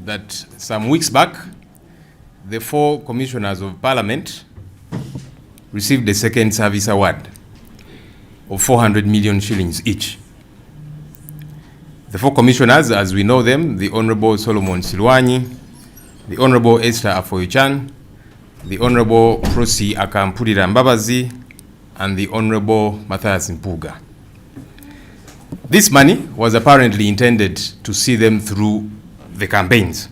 that some weeks back, the 4 commissioners of Parliament received a second service award of 400 million shillings each. The 4 commissioners, as we know them, the Honorable Solomon Silwanyi, the Honorable Esther Afoychan, the Honorable Prosi Akampulira Mbabazi, and the Honorable Matthias Mpuga. This money was apparently intended to see them through the campaigns.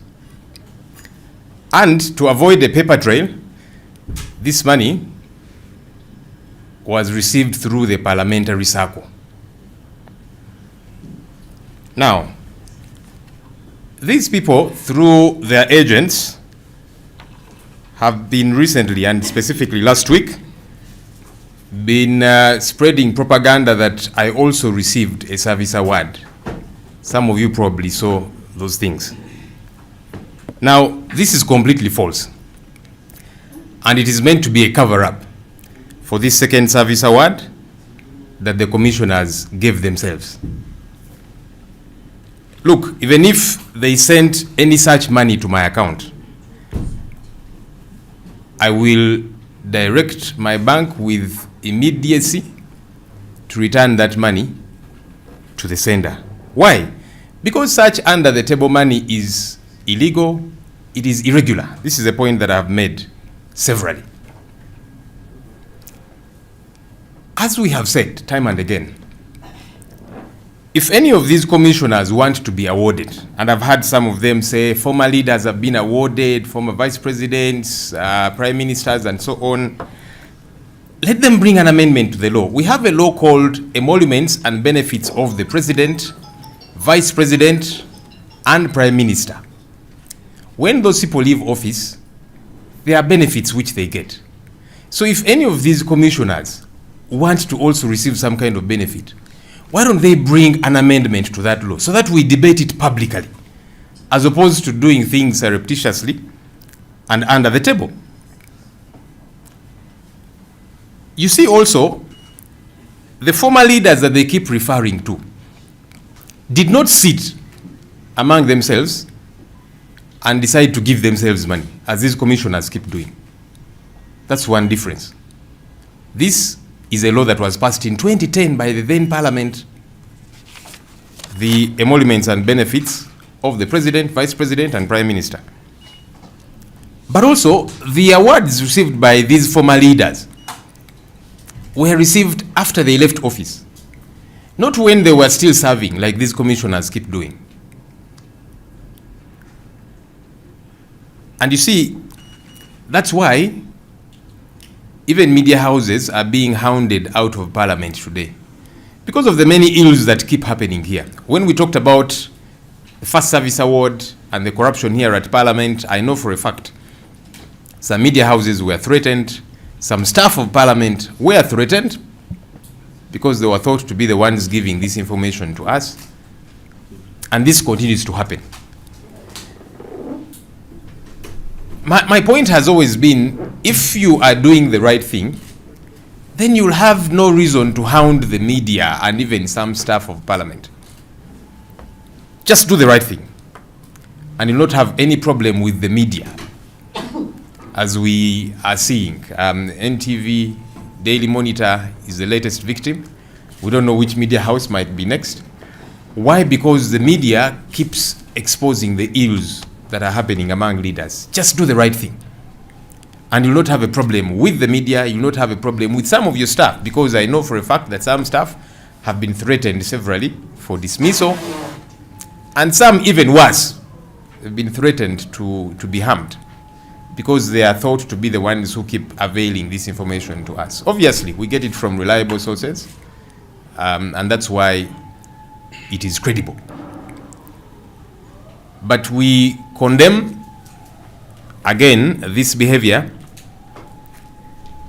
And to avoid a paper trail, this money was received through the parliamentary circle. Now, these people, through their agents, have been recently, and specifically last week, been spreading propaganda that I also received a service award. Some of you probably saw those things. Now, this is completely false. And it is meant to be a cover-up for this second service award that the commissioners gave themselves. Look, even if they sent any such money to my account, I will direct my bank with immediacy to return that money to the sender. Why? Because such under-the-table money is illegal, it is irregular. This is a point that I've made severally. As we have said time and again, if any of these commissioners want to be awarded, and I've had some of them say former leaders have been awarded, former vice presidents, prime ministers, and so on, let them bring an amendment to the law. We have a law called Emoluments and Benefits of the President, Vice President, and Prime Minister. When those people leave office, there are benefits which they get. So if any of these commissioners want to also receive some kind of benefit, why don't they bring an amendment to that law so that we debate it publicly, as opposed to doing things surreptitiously and under the table? You see also, the former leaders that they keep referring to did not sit among themselves and decide to give themselves money, as these commissioners keep doing. That's one difference. This is a law that was passed in 2010 by the then Parliament, the Emoluments and Benefits of the President, Vice President, and Prime Minister. But also, the awards received by these former leaders were received after they left office, not when they were still serving, like these commissioners keep doing. And you see, that's why even media houses are being hounded out of Parliament today, because of the many ills that keep happening here. When we talked about the First Service Award and the corruption here at Parliament, I know for a fact some media houses were threatened, some staff of Parliament were threatened because they were thought to be the ones giving this information to us. And this continues to happen. My point has always been, if you are doing the right thing, then you'll have no reason to hound the media and even some staff of Parliament. Just do the right thing, and you'll not have any problem with the media, as we are seeing. NTV, Daily Monitor is the latest victim. We don't know which media house might be next. Why? Because the media keeps exposing the ills that are happening among leaders. Just do the right thing, and you'll not have a problem with the media. You'll not have a problem with some of your staff, because I know for a fact that some staff have been threatened severally for dismissal, and some even worse, have been threatened to be harmed because they are thought to be the ones who keep availing this information to us. Obviously, we get it from reliable sources, and that's why it is credible. But we condemn, again, this behavior.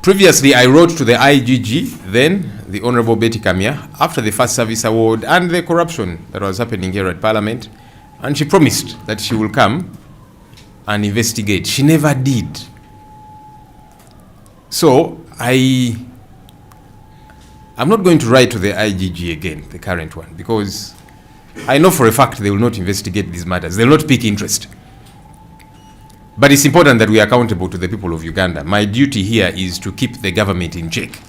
Previously, I wrote to the IGG, then the Honorable Betty Kamya, after the First Service Award and the corruption that was happening here at Parliament, and she promised that she will come and investigate. She never did. So I'm not going to write to the IGG again, the current one, because I know for a fact they will not investigate these matters. They will not pick interest But it's important that we are accountable to the people of Uganda. My duty here is to keep the government in check.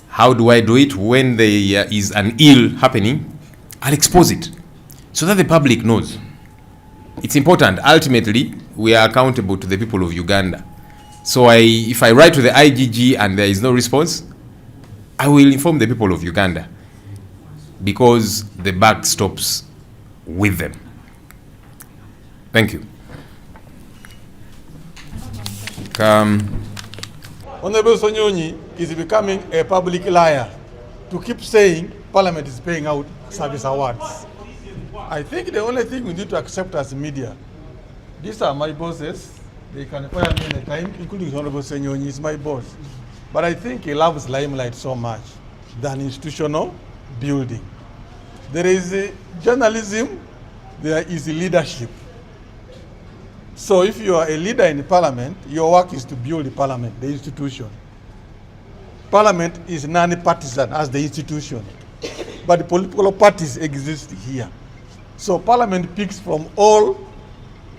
How do I do it? When there is an ill happening, I'll expose it so that the public knows. It's important. Ultimately, we are accountable to the people of Uganda. So if I write to the IGG and there is no response, I will inform the people of Uganda, because the buck stops with them. Thank you. Honorable SSenyonyi is becoming a public liar to keep saying Parliament is paying out service awards. I think the only thing we need to accept as media, these are my bosses. They can fire me anytime, including Honorable SSenyonyi is my boss. But I think he loves limelight so much than institutional building. There is journalism, there is leadership. So if you are a leader in the Parliament, your work is to build the Parliament, the institution. Parliament is non-partisan as the institution, but the political parties exist here. So Parliament picks from all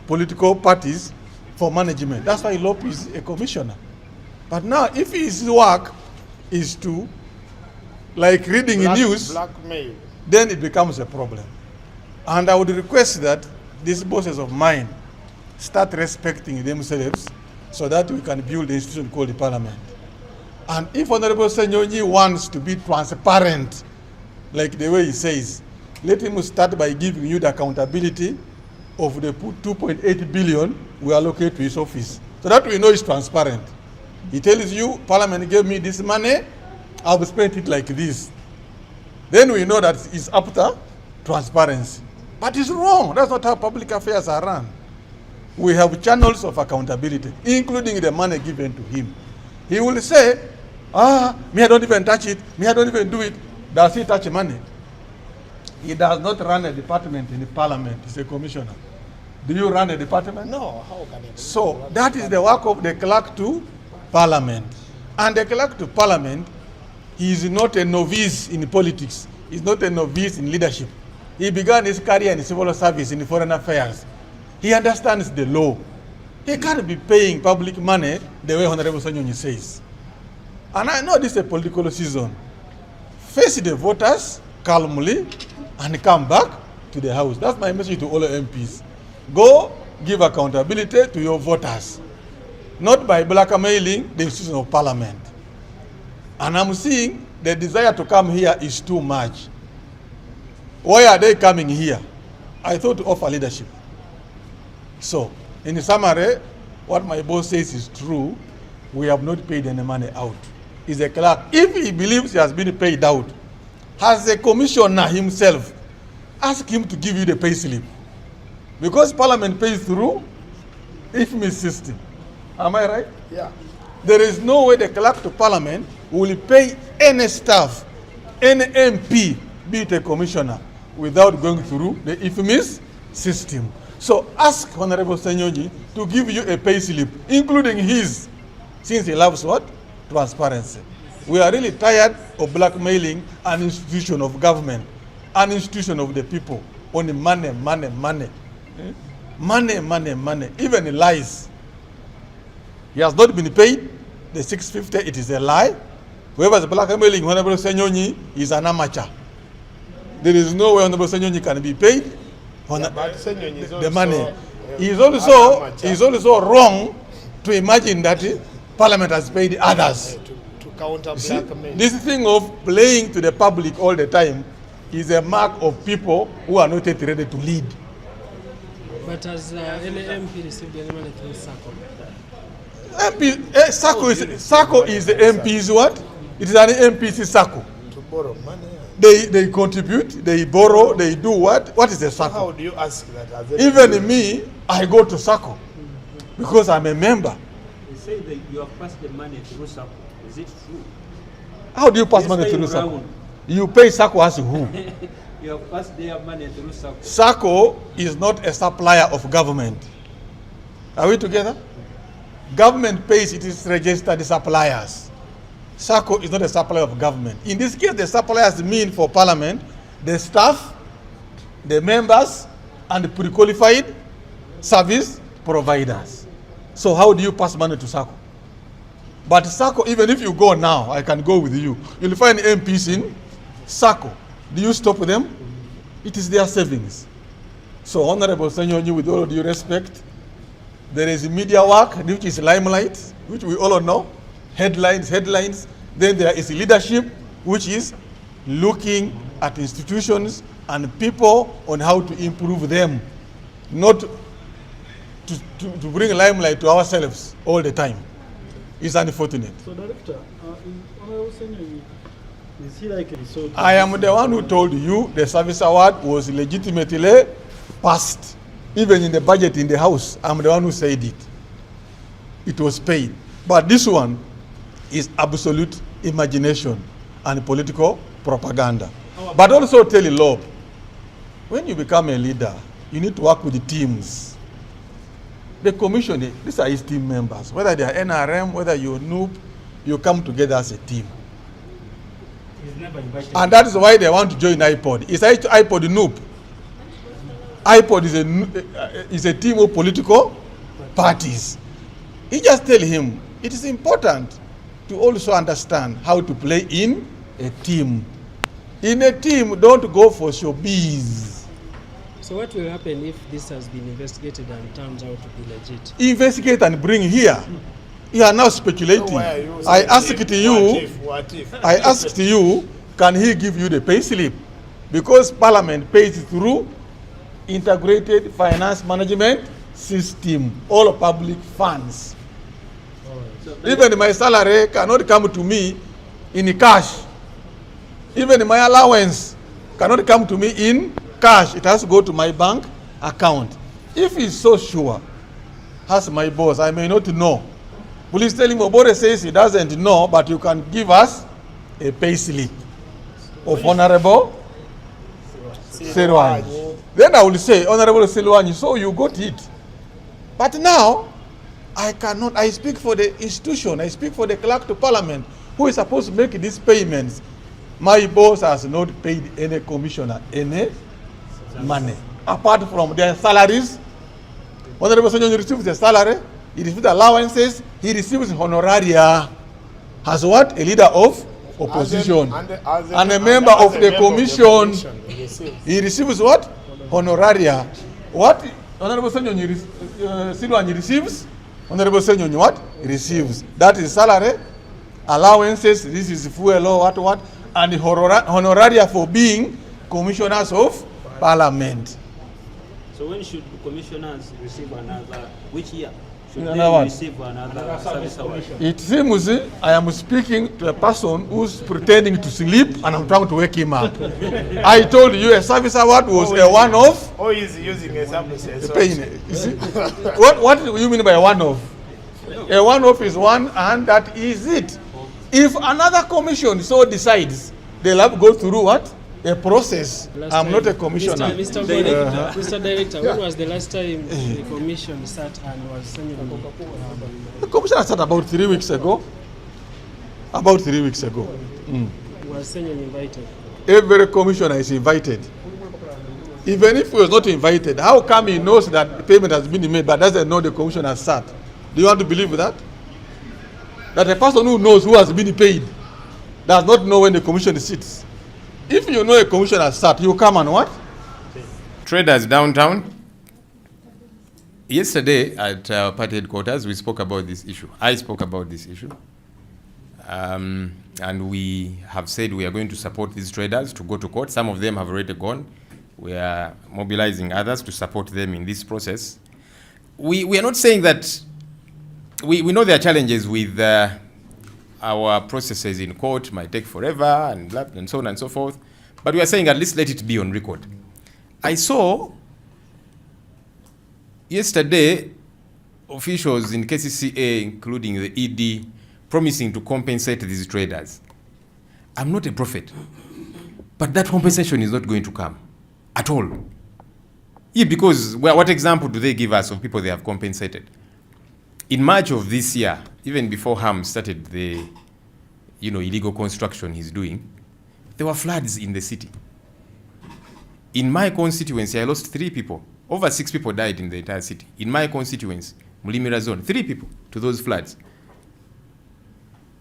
political parties for management. That's why Lop is a commissioner. But now, if his work is to, like reading news, blackmail, then it becomes a problem. And I would request that these bosses of mine start respecting themselves so that we can build the institution called the Parliament. And if Honorable SSenyonyi wants to be transparent, like the way he says, let him start by giving you the accountability of the 2.8 billion we allocate to his office, so that we know it's transparent. He tells you, Parliament gave me this money, I've spent it like this. Then we know that it's after transparency. But it's wrong. That's not how public affairs are run. We have channels of accountability, including the money given to him. He will say, me I don't even touch it, me I don't even do it. Does he touch money? He does not run a department in the Parliament. He's a commissioner. Do you run a department? no, how can it? So that is the work of the clerk to Parliament. And the clerk to Parliament, he is not a novice in politics. He's not a novice in leadership. He began his career in civil service in foreign affairs. He understands the law. He can't be paying public money the way Honorable SSenyonyi says. And I know this is a political season. Face the voters calmly and come back to the House. That's my message to all the MPs. Go give accountability to your voters, not by blackmailing the institution of Parliament. And I'm seeing the desire to come here is too much. Why are they coming here? I thought to offer leadership. So, in summary, what my boss says is true. We have not paid any money out. He's a clerk. If he believes he has been paid out, as a commissioner himself, ask him to give you the pay slip. Because Parliament pays through IFMI system. Am I right? Yeah. There is no way the clerk to Parliament will pay any staff, any MP, be it a commissioner, without going through the IFMI system. So ask Honorable SSenyonyi to give you a pay slip, including his, since he loves what? Transparency. We are really tired of blackmailing an institution of government, an institution of the people, on the money, money, money. Money, money, money, even lies. He has not been paid the 650, it is a lie. Whoever is blackmailing Honorable SSenyonyi is an amateur. There is no way Honorable SSenyonyi can be paid the money. He is also wrong to imagine that Parliament has paid others. To counter blackmail. This thing of playing to the public all the time is a mark of people who are not yet ready to lead. But has any MP received any money through SACO? SACO is the MP's what? It is an MP's SACO. To borrow money. They contribute, they borrow, they do what? What is a SACO? How do you ask that? Even me, I go to SACO because I'm a member. They say that you have passed the money through SACO. Is it true? How do you pass money through SACO? You pay SACO as who? You have passed their money through SACO. SACO is not a supplier of government. Are we together? Government pays its registered suppliers. SACO is not a supplier of government. In this case, the suppliers mean for Parliament, the staff, the members, and the pre-qualified service providers. So how do you pass money to SACCO? But SACCO, even if you go now, I can go with you, you'll find MPs in SACCO. Do you stop them? It is their savings. So Honorable Senyonyi, with all due respect, there is media work, which is limelight, which we all know, headlines. Then there is leadership, which is looking at institutions and people on how to improve them, not to bring limelight to ourselves all the time. It's unfortunate. So, Director, Honorable Senyonyi, is he like a resort? I am the one who told you the service award was legitimately passed. Even in the budget in the House, I'm the one who said it. It was paid. But this one is absolute imagination and political propaganda. But also tell you, Lord, when you become a leader, you need to work with the teams. The commission, these are his team members. Whether they are NRM, whether you're NUP, you come together as a team. And that is why they want to join IPOD. Is IPOD NUP? IPOD is a team of political parties. You just tell him it is important to also understand how to play in a team. In a team, don't go for showbiz. So what will happen if this has been investigated and turns out to be legit? Investigate and bring here. You are now speculating. So why are you I saying asked you. What if? I asked you, can he give you the pay slip? Because Parliament pays through integrated finance management system, all public funds. Even my salary cannot come to me in cash. Even my allowance cannot come to me in cash. It has to go to my bank account. If he's so sure, as my boss, I may not know. Please tell him Obore says he doesn't know, but you can give us a pay slip of Honorable Senyonyi. Then I will say, Honorable Senyonyi, so you got it. But now, I cannot, I speak for the institution, I speak for the clerk to Parliament, who is supposed to make these payments. My boss has not paid any commissioner any money, apart from their salaries. Honorable Senyonyi receives the salary, he receives allowances, he receives honoraria. As what? A leader of opposition. And a member of the commission. He receives what? Honoraria. What Honorable Senyonyi receives? Honorable Senyonyi what? He receives. That is salary, allowances, this is fuel or what, and honoraria for being commissioners of Parliament. So when should commissioners receive another, which year should Another they one. receive another service award? It seems I am speaking to a person who's pretending to sleep and I'm trying to wake him up. I told you a service award was a one-off. Or is using a service? Pain. You see? What do you mean by one-off? A one-off is one and that is it. If another commission so decides, they'll have to go through what? A process. I'm not a commissioner. Mr. Director, when was the last time the commission sat and was Senyonyi? The commissioner sat about 3 weeks ago. About 3 weeks ago. Was Senyonyi invited? Every commissioner is invited. Even if he was not invited, how come he knows that the payment has been made but doesn't know the commission has sat? Do you want to believe that? That a person who knows who has been paid does not know when the commission sits. If you know a commission has sat, you come and what? Traders downtown. Yesterday at our party headquarters, we spoke about this issue. I spoke about this issue. And we have said we are going to support these traders to go to court. Some of them have already gone. We are mobilizing others to support them in this process. We are not saying that we know there are challenges with our processes in court, might take forever and blah, and so on and so forth. But we are saying at least let it be on record. I saw yesterday officials in KCCA, including the ED, promising to compensate these traders. I'm not a prophet, but that compensation is not going to come at all. Yeah, because what example do they give us of people they have compensated? In March of this year, even before Ham started the illegal construction he's doing, there were floods in the city. In my constituency, I lost 3 people Over 6 people died in the entire city. In my constituency, Mulimira zone, 3 people to those floods.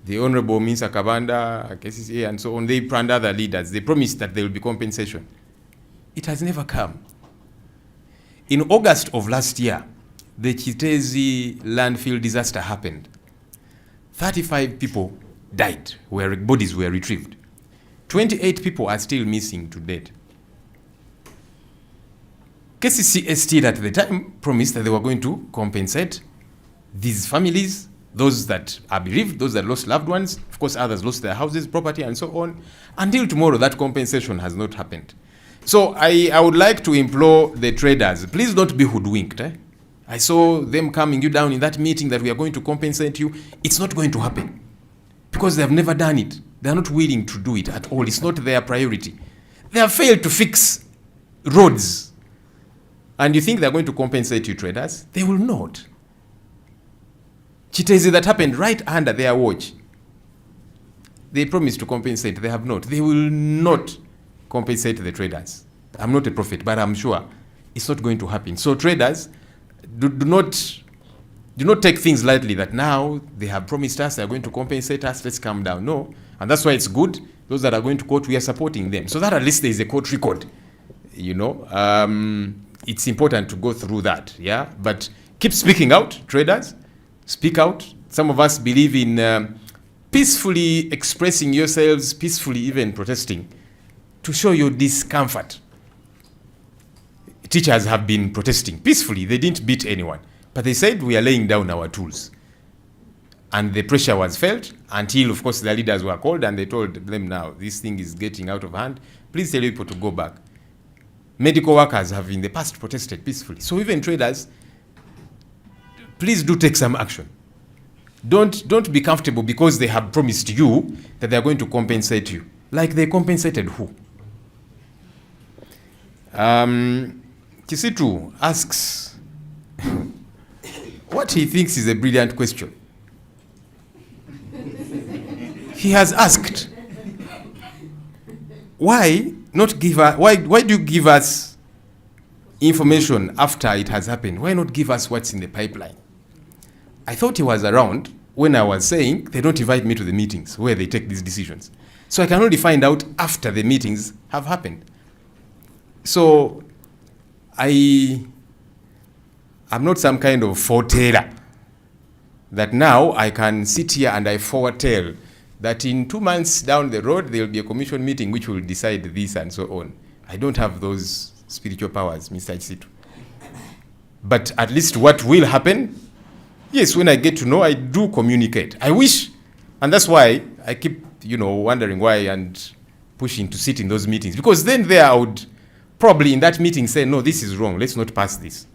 The Honorable Minsa Kabanda, KCCA, and so on, they and other leaders, they promised that there will be compensation. It has never come. In August of last year, the Chitezi landfill disaster happened. 35 people died, where bodies were retrieved. 28 people are still missing to date. KCCA still at the time promised that they were going to compensate these families, those that are bereaved, those that lost loved ones. Of course, others lost their houses, property, and so on. Until tomorrow, that compensation has not happened. So I would like to implore the traders, please don't be hoodwinked. I saw them coming you down in that meeting that we are going to compensate you. It's not going to happen because they have never done it. They are not willing to do it at all. It's not their priority. They have failed to fix roads. And you think they're going to compensate you, traders? They will not. Chitezi, that happened right under their watch. They promised to compensate. They have not. They will not compensate the traders. I'm not a prophet, but I'm sure it's not going to happen. So traders, do not take things lightly that now they have promised us they're going to compensate us. Let's calm down. No. And that's why it's good. Those that are going to court, we are supporting them. So that at least there is a court record. You know, it's important to go through that. Yeah. But keep speaking out, traders. Speak out. Some of us believe in peacefully expressing yourselves, peacefully even protesting, to show your discomfort. Teachers have been protesting peacefully. They didn't beat anyone. But they said, we are laying down our tools. And the pressure was felt until, of course, the leaders were called and they told them, now, this thing is getting out of hand. Please tell people to go back. Medical workers have in the past protested peacefully. So even traders, please do take some action. Don't be comfortable because they have promised you that they are going to compensate you. Like they compensated who? Kisitu asks what he thinks is a brilliant question. He has asked, why do you give us information after it has happened? Why not give us what's in the pipeline? I thought he was around when I was saying they don't invite me to the meetings where they take these decisions. So I can only find out after the meetings have happened. So I'm not some kind of foreteller that now I can sit here and I foretell that in 2 months down the road there will be a commission meeting which will decide this and so on. I don't have those spiritual powers, Mr. Chisitu. But at least what will happen, yes, when I get to know, I do communicate. I wish, and that's why I keep, wondering why and pushing to sit in those meetings. Because then there I would probably in that meeting say, no, this is wrong. Let's not pass this.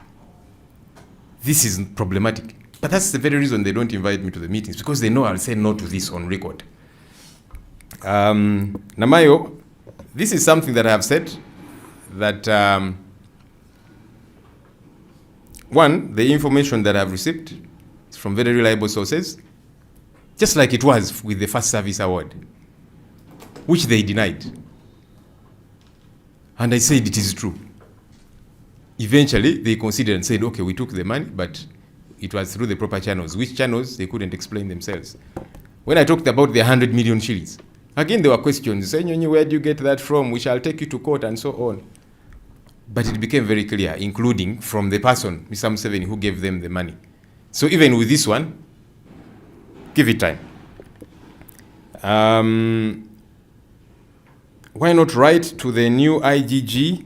This is problematic. But that's the very reason they don't invite me to the meetings, because they know I'll say no to this on record. Namayo, this is something that I have said, that one, the information that I've received is from very reliable sources, just like it was with the First Service Award, which they denied. And I said it is true. Eventually, they considered and said, okay, we took the money, but it was through the proper channels. Which channels, they couldn't explain themselves. When I talked about the 100 million shillings, again, there were questions. Senyonyi, where do you get that from? We shall take you to court and so on. But it became very clear, including from the person, Mr. Museveni, who gave them the money. So even with this one, give it time. Why not write to the new IGG?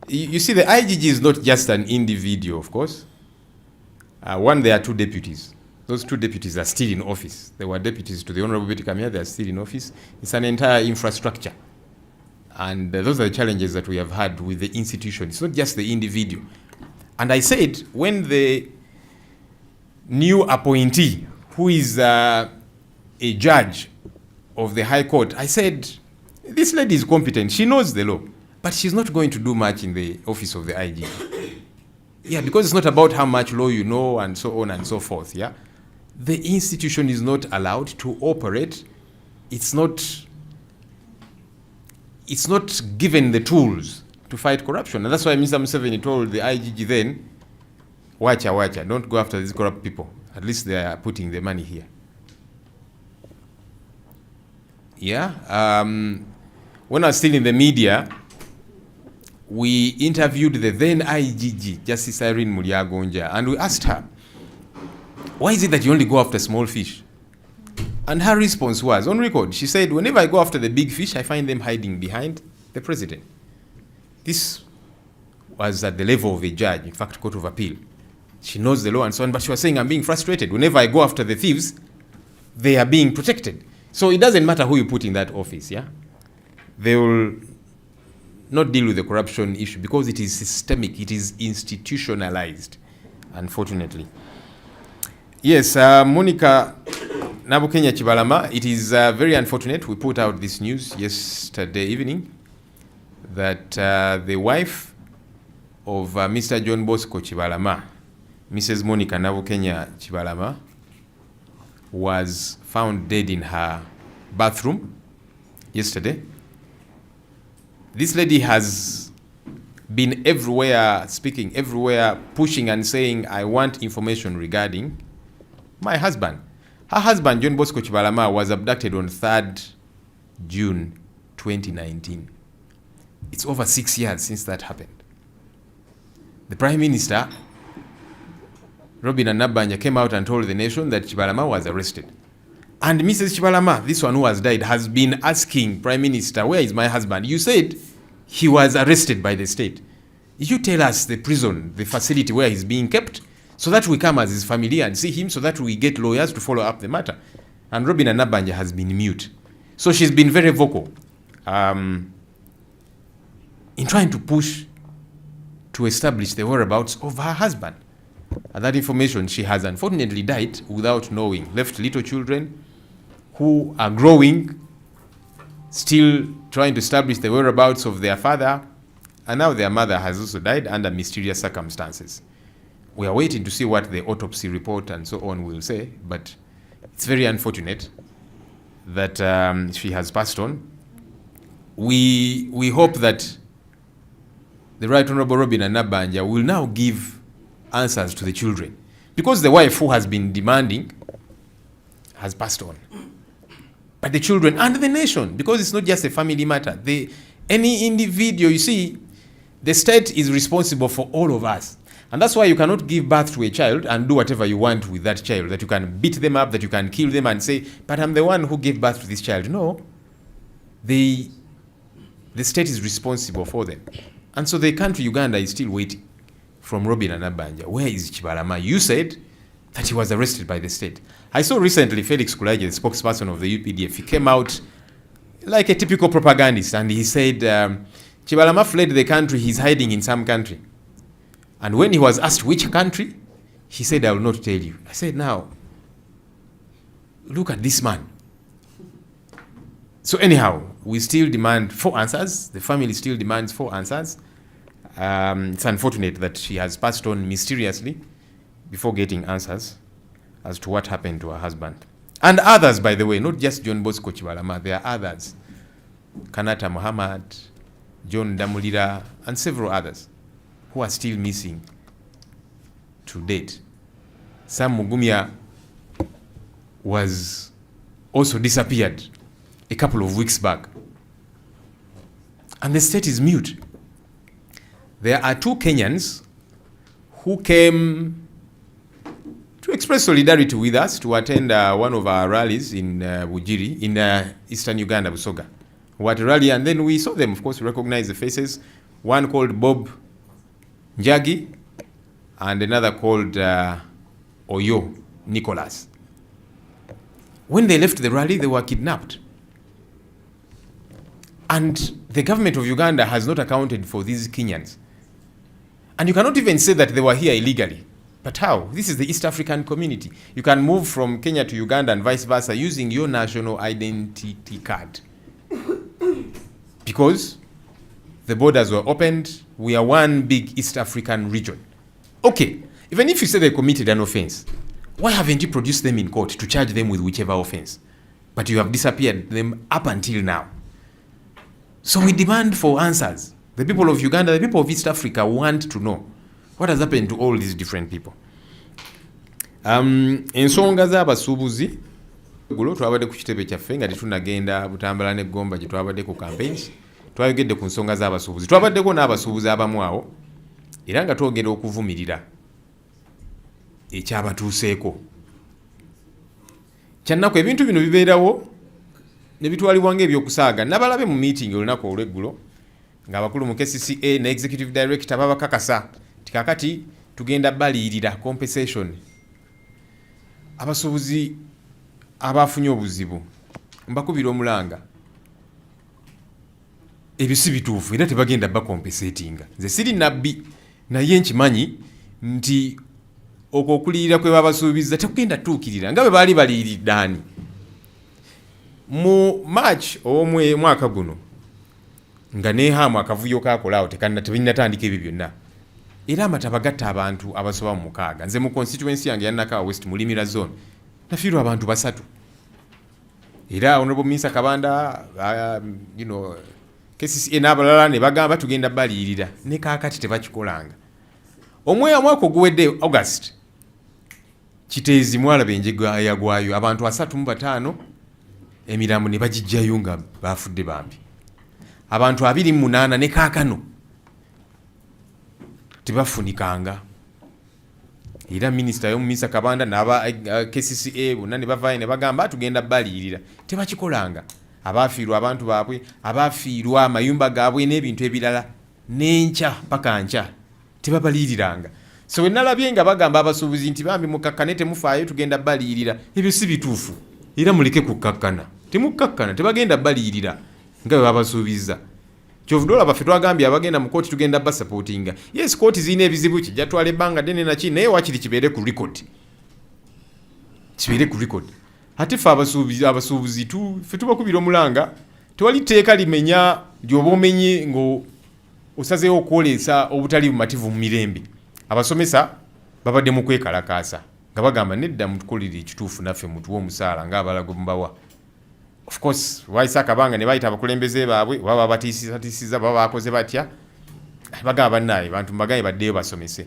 You see, the IGG is not just an individual, of course. One, there are 2 deputies. Those 2 deputies are still in office. They were deputies to the Honorable Betty Kamya. They are still in office. It's an entire infrastructure. And those are the challenges that we have had with the institution. It's not just the individual. And I said, when the new appointee, who is a judge of the High Court, I said, this lady is competent. She knows the law. But she's not going to do much in the office of the IG. Yeah, because it's not about how much law you know and so on and so forth, yeah? The institution is not allowed to operate. It's not it's not given the tools to fight corruption. And that's why Mr. Museveni told the IGG then, wacha, don't go after these corrupt people. At least they are putting the money here. Yeah. When I was still in the media, we interviewed the then IGG, Justice Irene Mulyagonja, and we asked her, why is it that you only go after small fish? And her response was, on record, she said, whenever I go after the big fish, I find them hiding behind the president. This was at the level of a judge, in fact, Court of Appeal. She knows the law and so on, but she was saying, I'm being frustrated. Whenever I go after the thieves, they are being protected. So it doesn't matter who you put in that office, yeah? They will not deal with the corruption issue because it is systemic, it is institutionalized, unfortunately. Yes, Monica Nabukenya Chibalama, it is very unfortunate. We put out this news yesterday evening that the wife of Mr. John Bosco Chibalama, Mrs. Monica Nabukenya Chibalama, was found dead in her bathroom yesterday. This lady has been everywhere, speaking everywhere, pushing and saying, I want information regarding my husband. Her husband, John Bosco Chibalama, was abducted on 3rd June 2019. It's over 6 years since that happened. The Prime Minister, Robin Anabanja, came out and told the nation that Chibalama was arrested. And Mrs. Chibalama, this one who has died, has been asking Prime Minister, where is my husband? You said he was arrested by the state. You tell us the prison, the facility where he's being kept, so that we come as his family and see him, so that we get lawyers to follow up the matter. And Robin Anabanja has been mute. So she's been very vocal in trying to push to establish the whereabouts of her husband. And that information, she has unfortunately died without knowing, left little children who are growing, still trying to establish the whereabouts of their father, and now their mother has also died under mysterious circumstances. We are waiting to see what the autopsy report and so on will say, but it's very unfortunate that she has passed on. We hope that the Right Honorable Robin Anabanja will now give answers to the children, because the wife who has been demanding has passed on. But the children and the nation, because it's not just a family matter. Any individual, you see, the state is responsible for all of us. And that's why you cannot give birth to a child and do whatever you want with that child, that you can beat them up, that you can kill them and say, but I'm the one who gave birth to this child. No. The state is responsible for them. And so the country, Uganda, is still waiting from Robin Anabanja. Where is Chibalama? You said that he was arrested by the state. I saw recently Felix Kulaje, the spokesperson of the UPDF, he came out like a typical propagandist, and he said, Chibalama fled the country, he's hiding in some country. And when he was asked which country, he said, I will not tell you. I said, now, look at this man. So anyhow, we still demand 4 answers. The family still demands 4 answers. It's unfortunate that she has passed on mysteriously before getting answers as to what happened to her husband. And others, by the way, not just John Bosco Chibalama, there are others. Kanata Muhammad, John Damulira, and several others who are still missing to date. Sam Mugumya was also disappeared a couple of weeks back. And the state is mute. There are 2 Kenyans who came to express solidarity with us to attend one of our rallies in Bujiri, in eastern Uganda, Busoga. What rally, and then we saw them, of course, we recognize the faces. One called Bob Njagi, and another called Oyo Nicholas. When they left the rally, they were kidnapped. And the government of Uganda has not accounted for these Kenyans. And you cannot even say that they were here illegally. But how? This is the East African community. You can move from Kenya to Uganda and vice versa using your national identity card. Because the borders were opened, we are one big East African region. Okay, even if you say they committed an offense, why haven't you produced them in court to charge them with whichever offense? But you have disappeared them up until now. So we demand for answers. The people of Uganda, the people of East Africa want to know what has happened to all these different people. Ensonga z'abasuubuzi gulo twabadde ku kitebe kyaffe nga tetunagenda butambala n'eggomba gye twabadde ku campaigns, twayogedde ku nsonga z'abasuubuzi. Twabaddeko n'abasuubuzi abamu awo era nga twogera okuvumirira ekyabatuuseeko. Kyannaku ebintu bino bibeerawo ne bitwalibwa ng'ebyokusaaga. Nabalabe mu meeting olunaku olw'eggulo ng'abakulu mu KCCA ne executive director babakakasa tikakati tugenda balirira compensation abasuubuzi abafunye obuzibu. Mbakubira omulanga ebyo si bituufu era tebagenda bakompensatinga. Nze siri nabbi naye nkimanyi nti okwo okulirira kwe babasuubiza tekugenda tuukirira nga bwe baali baliiridde ani. Mu March mwaka guno nga nehamu akavuyo kakolaawo tebinnatandika ebyo byonna era amataba gatta abantu abasoba mu 6. Nze mu constituency yange yannaka West Mulimira zone nafiirwa abantu 3 era Honorable Minister Kabanda KCCA n'abalala ne bagamba tugenda balirira ne kaakati tebakikolanga. Omwaka oguwedde August Kiteezi mwalaba enjega yagwayo abantu 35 emirambo ne bagijjayo nga bafudde bambi. Abantu 28 ne kaakano tebafunikanga. Era Minister Kabanda n'aba KCCA bonna ne bavaayo ne bagamba tugenda balirira tebakikolanga. Abafiirwa abantu baabwe, abafiirwa amayumba gaabwe n'ebintu ebirala n'enkya paka nkya tebabaliiriranga. So we nalabye nga bagamba abasuubuzi nti bambi mukakkane temufaayo tugenda balirira. Ebyo si bituufu era muleke kukakkana. Temukakkana tebagenda balirira nga bwe babasuubiza. Kyovudola baffe twagambye abagenda mu kooti tugenda basupportinga. Yes, kooti zirina ebizibu kijja twala ebbanga ddene naki naye wakiri kibeere ku record. Kibeere ku record. Ate ffe abasuubuzi ffe tubakubira omulanga tewali tteeka limenya ly'oba omenye ngo osazeewo okwolesa obutali bumativu mu mirembe. Abasomesa babadde mu kwekalakaasa nga bagamba nedda mutukolere ekituufu naffe mutuwa omusaala ng'abalago mubawa. Of course waayisa akabanga ne bayita abakulembeze baabwe baba batiisiza baba bakoze batya bagamba bannaye bantu mbagaye baddeyo basomese.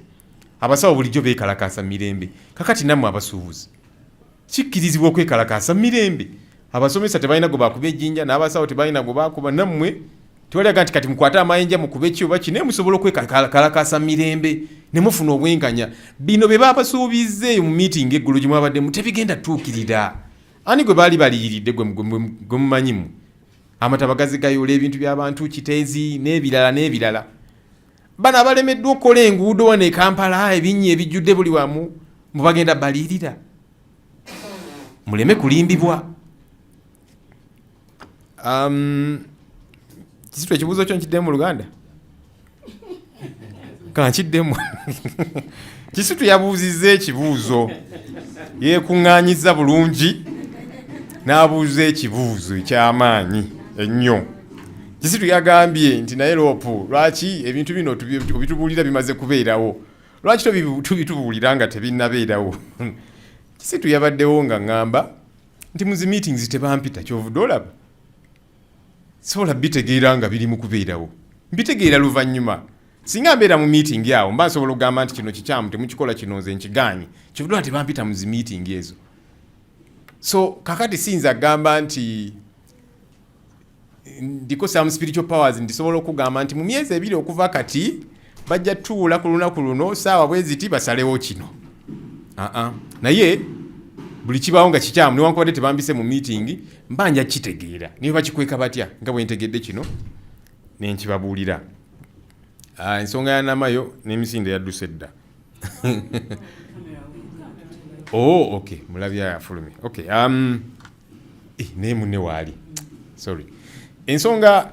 Abasawo bulijjo beekalakaasa mu mirembe. Kakati nammwe abasuubuzi kikkirizibwa okwekalakaasa mu mirembe. Abasomesa tebalina gwe bakuba ejjinja n'abasawo tebalina gwe bakuba. Nammwe tewalaga nti kati mukwate amayinja mukube kiyoba kine musobola okwekalakaasa mu mirembe ne mufuna obwenkanya. Bino bye babasuubizze mu meeting eggulo gye mwabaddemu tebigenda tuukirira. Ani gwe baali baliyiridde gwe mumanyimu. Amataba gazigayola ebintu by'abantu Kiteezi n'ebirala. Bano abalemeddwa okukola enguudo wano e Kampala ebinnya ebijjudde buli wamu mubagenda baliyirira. Muleme kulimbibwa. Kisitu ekibuuzo kyo nkiddemu mu Luganda? Kankiddemu. Kisitu yabuuzizza ekibuuzo. Yeekuŋŋaanyiza bulungi n'abuuza ekibuuzo eky'amaanyi ennyo. Kisitu yagambye nti naye Loopu lwaki ebintu bino tubitubuulira bimaze kubeerawo? Lwaki tubitubuulira nga tebinnabeerawo? Kisitu yabaddewo nga ngamba nti muzi meetings tebampita kyovudde olaba. Sobola bitegeera nga biri mu kubeerawo. Mbitegeera luvannyuma. Singa mbeera mu meeting awo mba nsobola okugamba nti kino kikyamu temukikola kino nze nkiganye. Kyovudde tebampita mu zi meeting ezo. So kakati sinza gamba nti ndiko some spiritual powers ndisobola okugamba nti mu myezi 2 okuva kati bajja tuula ku lunaku luno saawa bweziti basalewo kino. Naye buli kibaawo nga kikyamu newankubadde tebambise mu meeting mbanja kitegeera niyo bakikweka batya nga bwe ntegedde kino ne nkibabuulira. Ensonga ya Namayo n'emisinde yadduse dda. Oh, okay. Mulabya afulumye. Okay. Ne munne waali. Sorry. Ensonga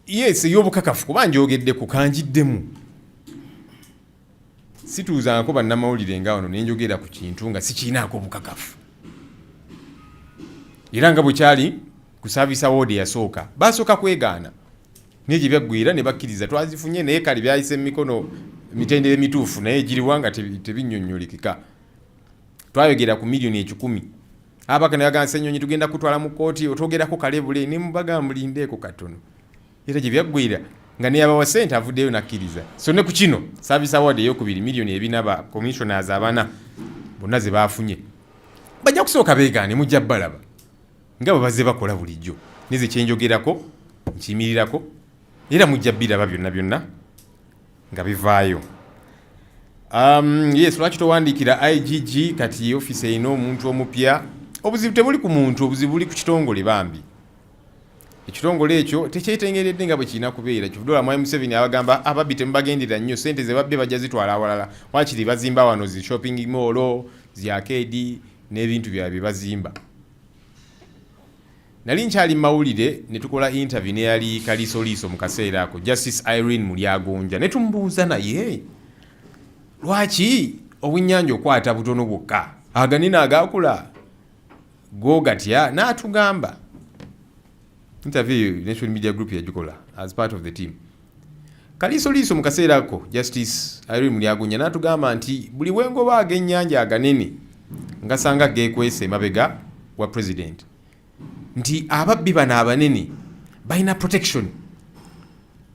yes y'obukakafu kuba njogedde ku kanjiddemu. Situuzanko bannamawulire nga wano ne njogera ku kintu nga sikiinaako obukakafu. Era nga bwe kyali ku service award yasooka basooka kwegaana. N'egye byaggwira ne bakkiriza twazifunye naye kali byayise emikono mitendere mituufu naye giriwanga tebinnyonnyolikika. Twayogera ku milioni 10. Abaka ne bagamba Ssenyonyi tugenda kutwala mu kooti otwogerako kalebule ne mubaga mulindeeko katono. era gye byaggwira nga ne yabawa ssente avuddeyo nakkiriza. So ne ku kino service award ey'okubiri miliyoni 4 ba commissioners abana bonna ze baafunye bajja kusooka beegaane mujja balaba nga bwe bazze bakola bulijjo neze kyenjogerako nkiyimirirako era mujja biraba byonna nga bivaayo. Yes, lwaki towandiikira IGG kati office eno omuntu omupya? Obuzibu tebuli ku muntu, obuzibu buli ku kitongole bambi. Ekitongole ekyo tekyetengeredde nga bwe kirina kubeera. Kivudola Mwai Museveni abagamba ababbi temubagendera nnyo, ssente ze babbe bajja zitwala awalala. Wakiri bazimba wano zi shopping mall, zi arcade n'ebintu byabwe bazimba. Nali nkyali mawulire ne tukola interview ne yali Kalisoliiso mu kaseera ako, Justice Irene Mulyagonja, ne tumubuuza naye lwaki obunnyanja okwata butono bwokka aganene agakula go gatya, n'atugamba interview National Media Group yagikola as part of the team. Kalisoliiso mu kaseera ako Justice Irene Mulyagonja n'atugamba nti buli wengoba ag'ennyanja aganene ngasanga geekwese emabega wa president nti ababbi bano abanene balina protection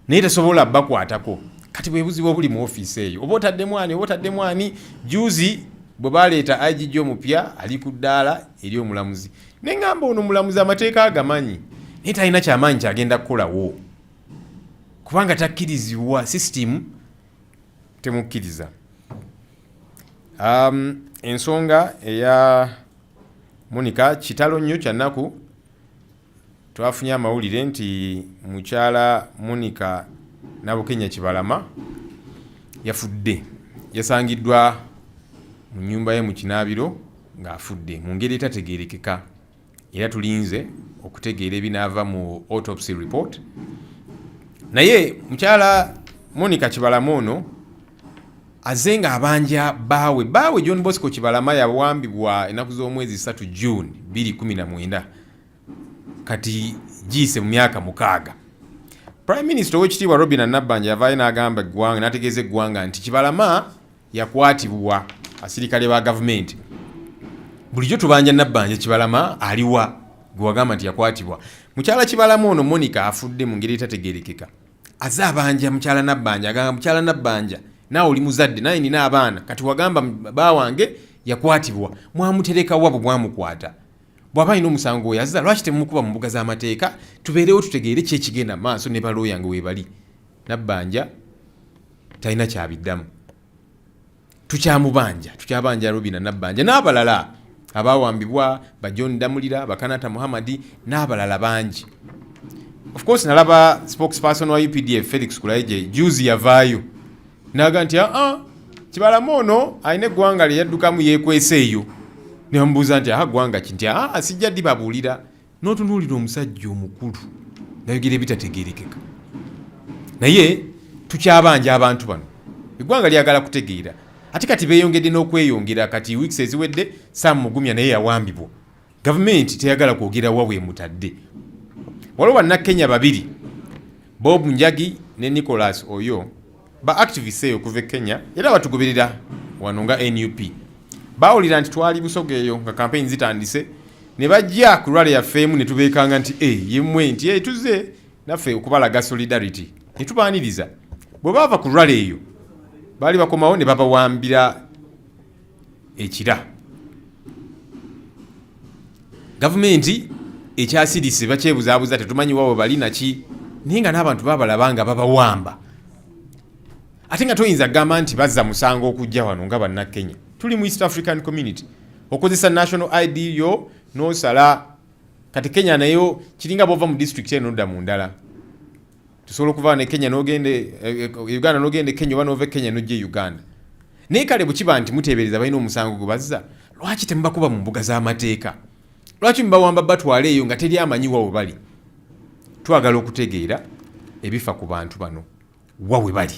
naye tasobola bakwatako. Kati bwe buzibu obuli mu office eyo oba otadde mwani juzi bwe baleeta IGG omupya ali ku ddaala eri omulamuzi ne ngamba ono omulamuzi amateeka agamanyi naye talina kyamaanyi kyagenda kukolawo kubanga takkirizibwa system temukkiriza. Ensonga eya Monica kitalo nnyo kyannaku twafunye amawulire nti mukyala Monica Nabukenya Kibalama yafudde, yasangiddwa mu nnyumba ye mu Kinaabiro ng'afudde mu ngeri etategeerekeka era tulinze okutegeera ebinaava mu autopsy report. Naye mukyala Monica Kibalama ono azze ng'abanja baawe John Bosco Kibalama yawambibwa ennaku z'omwezi 3 June 2019 kati giyise mu myaka 6. Prime Minister ow'ekitiibwa Robinah Nabbanja yavaayo n'agamba eggwanga n'ategeeza eggwanga nti Kibalama yakwatibwa asirikale ba gavumenti. Bulijjo tubanja Nabbanja Kibalama aliwa gwe wagamba nti yakwatibwa. Mukyala Kibalama ono Monica afudde mu ngeri etategeerekeka. Azze abanja mukyala Nabbanja agamba mukyala Nabbanja naawe oli muzadde naye nina abaana kati wagamba baawange yakwatibwa mwamutereka wa bwe mwamukwata. Bw'aba alina omusango yazza lwaki temumukuba mu mbuga z'amateeka tubeerewo tutegeere ki ekigenda maaso ne balooya nga weebali. Nabbanja talina kyabiddamu. Tukyabanja Robinah Nabbanja n'abalala abaawambibwa ba John Damulira, ba Kanata Muhammadi n'abalala bangi. Of course nalaba spokesperson wa UPDF Felix Kulaije juzi yavaayo n'aga nti Kibalama ono alina eggwanga lye yaddukamu yeekwese eyo. Ne bamubuuza nti gwanga ki nti sijja dibabuulira n'otunuulira omusajja omukulu nayogera ebitategeerekeka. Naye tukyabanja abantu bano eggwanga lyagala kutegeera ate kati beeyongedde n'okweyongera kati weeks eziwedde Sam Mugumya naye yawambibwa. Gavumenti teyagala kwogera wa mutadde. Waliwo bannakenya babiri Bob Njagi ne Nicholas Oyo ba activists eyo okuva e Kenya era batugoberera wano nga NUP. Baawulira nti twali Busoga eyo nga campaign zitandise ne bajja ku rally yafeemu ne tubeekanga nti yemmwe nti tuze naffe okubalaga solidarity ne tubaaniriza. Bwe baava ku rally eyo baali bakomawo ne babawambira ekira. Gavumenti ekyasirise bakyebuzaabuza tetumanyi wawe bali naki naye nga n'abantu babalaba nga babawamba. Ate nga toyinza kugamba nti bazza musango okujja wano nga bannakenya. Tuli mu East African Community. Okozesa national ID yo n'osala. Kati Kenya nayo kiringa bw'ova mu district eno nodda mu ndala. Tusobola okuva ne Kenya n'ogende Uganda n'ogende Kenya oba n'ova Kenya n'ojja Uganda. Naye kale bwe kiba nti muteebereza balina omusango gwe bazza, lwaki temubakuba mu mbuga z'amateeka? Lwaki mubawamba batwale eyo nga teri amanyi wa we bali? Twagala okutegeera ebifa ku bantu bano wa we bali.